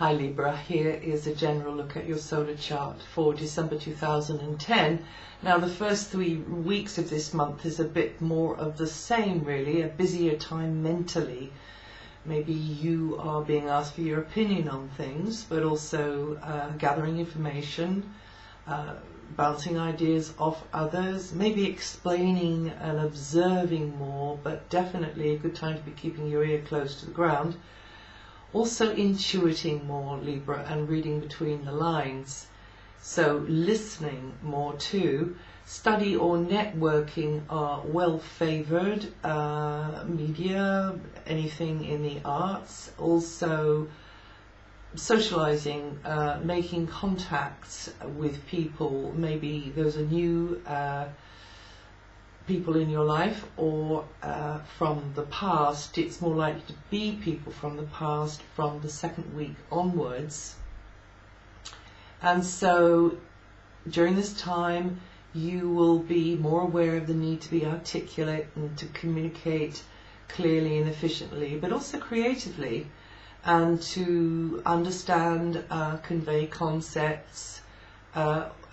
Hi Libra, here is a general look at your solar chart for December 2010. Now the first 3 weeks of this month is a bit more of the same really, a busier time mentally. Maybe you are being asked for your opinion on things, but also gathering information, bouncing ideas off others, maybe explaining and observing more, but definitely a good time to be keeping your ear close to the ground. Also intuiting more, Libra, and reading between the lines. So listening more too. Study or networking are well favoured. Media, anything in the arts. Also socialising, making contacts with people. Maybe those are new people in your life, or from the past. It's more likely to be people from the past from the second week onwards. And so during this time you will be more aware of the need to be articulate and to communicate clearly and efficiently, but also creatively, and to understand, convey concepts,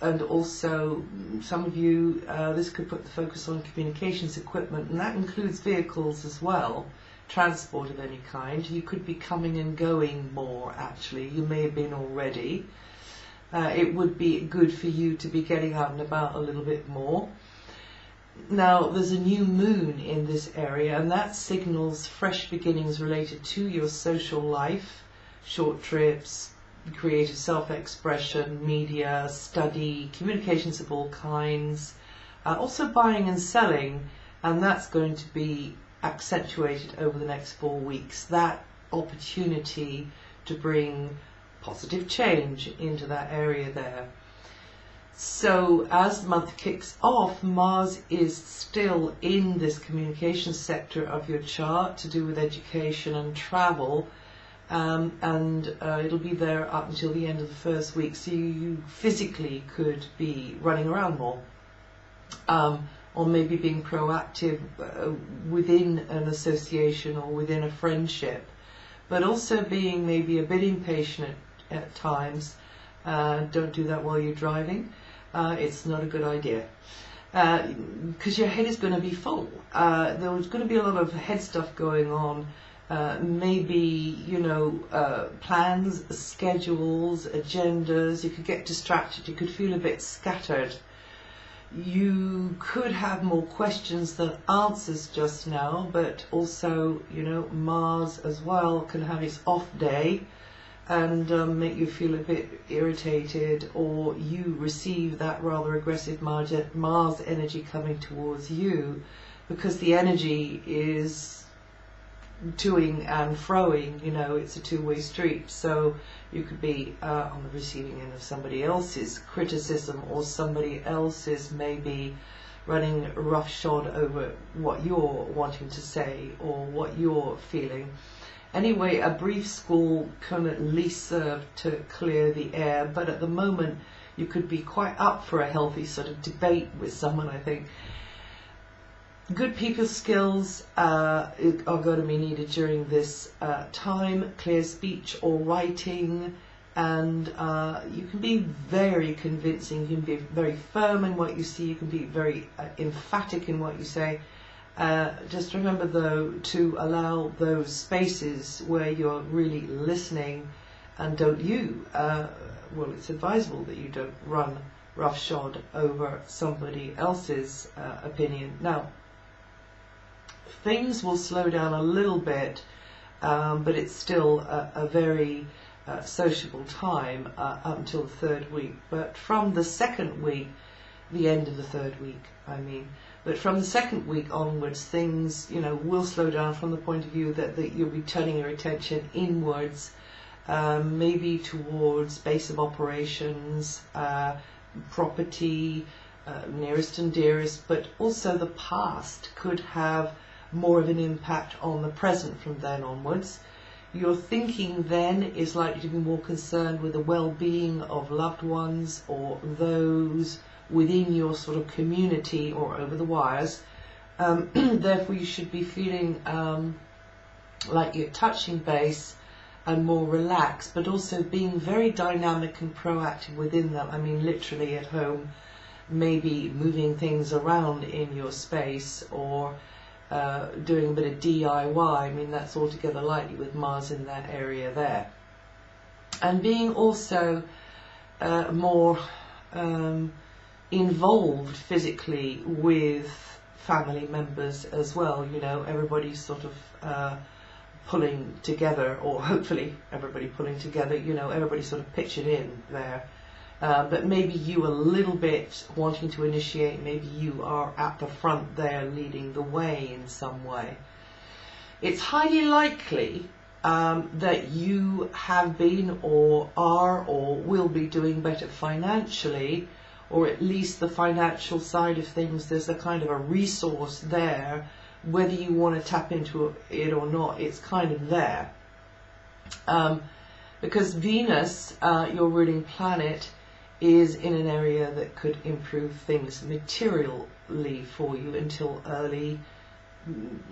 and also some of you, this could put the focus on communications equipment, and that includes vehicles as well, transport of any kind. You could be coming and going more actually, you may have been already. It would be good for you to be getting out and about a little bit more. Now there's a new moon in this area, and that signals fresh beginnings related to your social life, short trips, creative self-expression, media, study, communications of all kinds, also buying and selling, and that's going to be accentuated over the next 4 weeks. That opportunity to bring positive change into that area there. So as the month kicks off, Mars is still in this communication sector of your chart to do with education and travel, and it'll be there up until the end of the first week, so you physically could be running around more, or maybe being proactive within an association or within a friendship, but also being maybe a bit impatient at times. Don't do that while you're driving. It's not a good idea, because your head is going to be full. There's going to be a lot of head stuff going on. Maybe, you know, plans, schedules, agendas. You could get distracted. You could feel a bit scattered. You could have more questions than answers just now, but also, you know, Mars as well can have its off day and make you feel a bit irritated, or you receive that rather aggressive Mars energy coming towards you, because the energy is toing and froing, you know, it's a two-way street. So you could be on the receiving end of somebody else's criticism, or somebody else's maybe running roughshod over what you're wanting to say or what you're feeling. Anyway, a brief school can at least serve to clear the air, but at the moment you could be quite up for a healthy sort of debate with someone, I think. Good people skills are going to be needed during this time, clear speech or writing, and you can be very convincing, you can be very firm in what you see, you can be very emphatic in what you say. Just remember though to allow those spaces where you're really listening, and don't well, it's advisable that you don't run roughshod over somebody else's opinion. Now, things will slow down a little bit, but it's still a very sociable time up until the third week. But from the second week, the end of the third week, I mean, but from the second week onwards, things, you know, will slow down from the point of view that you'll be turning your attention inwards, maybe towards base of operations, property, nearest and dearest, but also the past could have more of an impact on the present from then onwards. Your thinking then is likely to be more concerned with the well-being of loved ones or those within your sort of community or over the wires. Therefore you should be feeling like you're touching base and more relaxed, but also being very dynamic and proactive within that. I mean, literally at home, maybe moving things around in your space, or doing a bit of DIY. I mean, that's altogether likely with Mars in that area there. And being also more involved physically with family members as well. You know, everybody's sort of pulling together, or hopefully everybody pulling together, you know, everybody sort of pitching in there. But maybe you a little bit wanting to initiate, maybe you are at the front there leading the way in some way. It's highly likely that you have been or are or will be doing better financially, or at least the financial side of things. There's a kind of a resource there, whether you want to tap into it or not, it's kind of there. Because Venus, your ruling planet, is in an area that could improve things materially for you until early,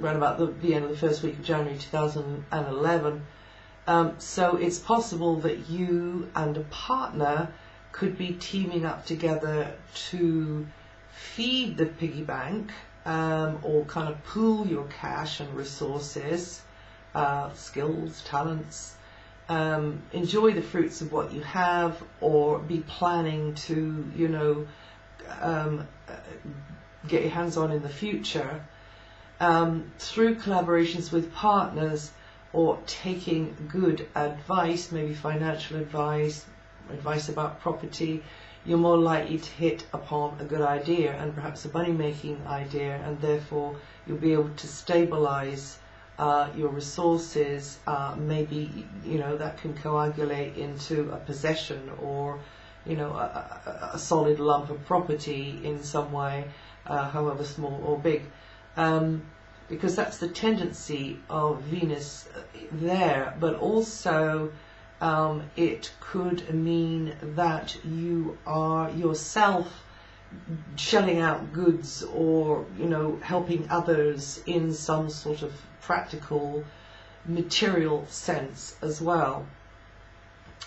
around about the end of the first week of January 2011. So it's possible that you and a partner could be teaming up together to feed the piggy bank, or kind of pool your cash and resources, skills, talents, enjoy the fruits of what you have, or be planning to, you know, get your hands on in the future, through collaborations with partners, or taking good advice, maybe financial advice, advice about property. You're more likely to hit upon a good idea, and perhaps a money-making idea, and therefore you'll be able to stabilize your resources. Maybe, you know, that can coagulate into a possession, or, you know, a solid lump of property in some way, however small or big, because that's the tendency of Venus there. But also it could mean that you are yourself shelling out goods, or, you know, helping others in some sort of practical material sense as well.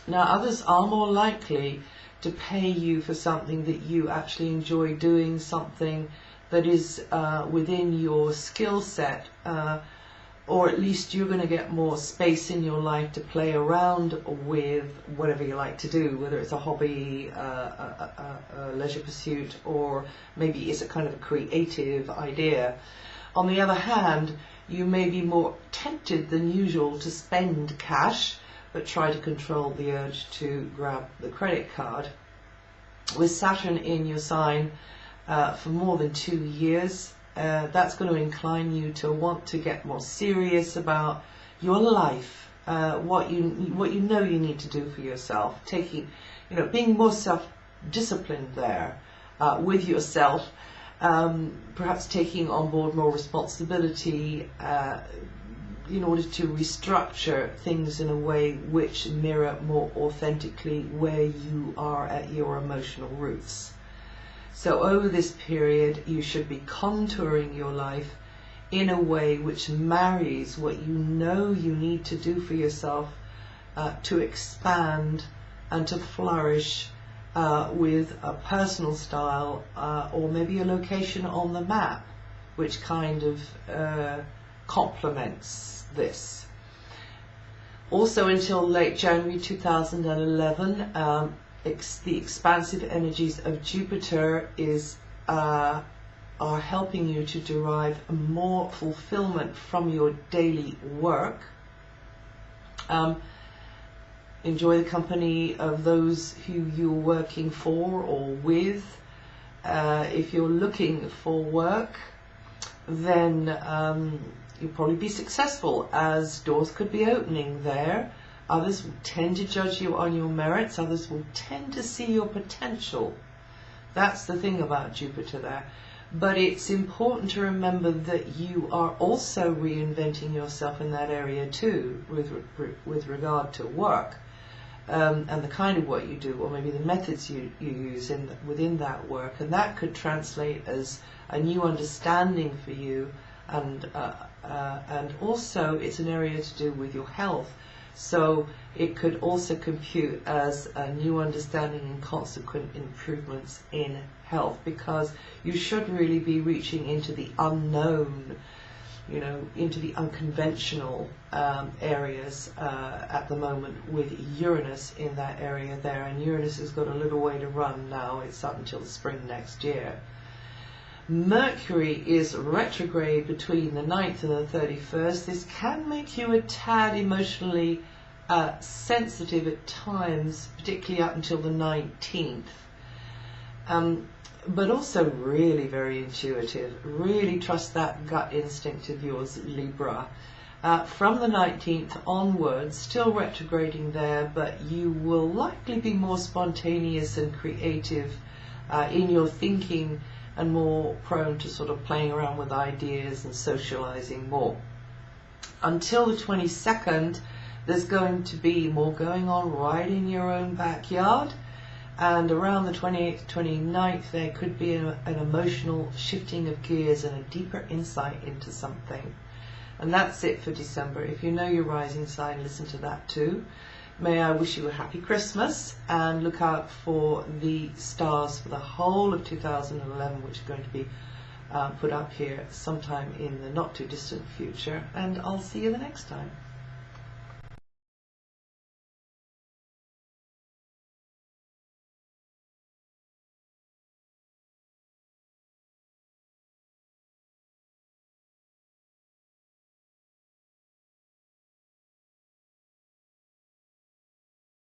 Now, others are more likely to pay you for something that you actually enjoy doing, something that is within your skill set, or at least you're going to get more space in your life to play around with whatever you like to do, whether it's a hobby, a leisure pursuit, or maybe it's a kind of a creative idea. On the other hand, you may be more tempted than usual to spend cash, but try to control the urge to grab the credit card. With Saturn in your sign for more than 2 years, that's going to incline you to want to get more serious about your life, what you know you need to do for yourself, taking, you know, being more self-disciplined there with yourself, perhaps taking on board more responsibility in order to restructure things in a way which mirror more authentically where you are at your emotional roots. So over this period, you should be contouring your life in a way which marries what you know you need to do for yourself to expand and to flourish with a personal style, or maybe a location on the map which kind of complements this. Also until late January 2011, the expansive energies of Jupiter are helping you to derive more fulfillment from your daily work. Enjoy the company of those who you're working for or with. If you're looking for work, then you'll probably be successful, as doors could be opening there. Others will tend to judge you on your merits. Others will tend to see your potential. That's the thing about Jupiter there. But it's important to remember that you are also reinventing yourself in that area too, with regard to work, and the kind of work you do, or maybe the methods you use within that work. And that could translate as a new understanding for you, and also it's an area to do with your health. So it could also compute as a new understanding and consequent improvements in health, because you should really be reaching into the unknown, you know, into the unconventional areas at the moment, with Uranus in that area there. And Uranus has got a little way to run now. It's up until the spring next year. Mercury is retrograde between the 9th and the 31st. This can make you a tad emotionally sensitive at times, particularly up until the 19th. But also really very intuitive. Really trust that gut instinct of yours, Libra. From the 19th onwards, still retrograding there, but you will likely be more spontaneous and creative in your thinking, and more prone to sort of playing around with ideas and socializing more. Until the 22nd, there's going to be more going on right in your own backyard. And around the 28th, 29th, there could be an emotional shifting of gears and a deeper insight into something. And that's it for December. If you know your rising sign, listen to that too. May I wish you a happy Christmas, and look out for the stars for the whole of 2011, which are going to be put up here sometime in the not too distant future. And I'll see you the next time.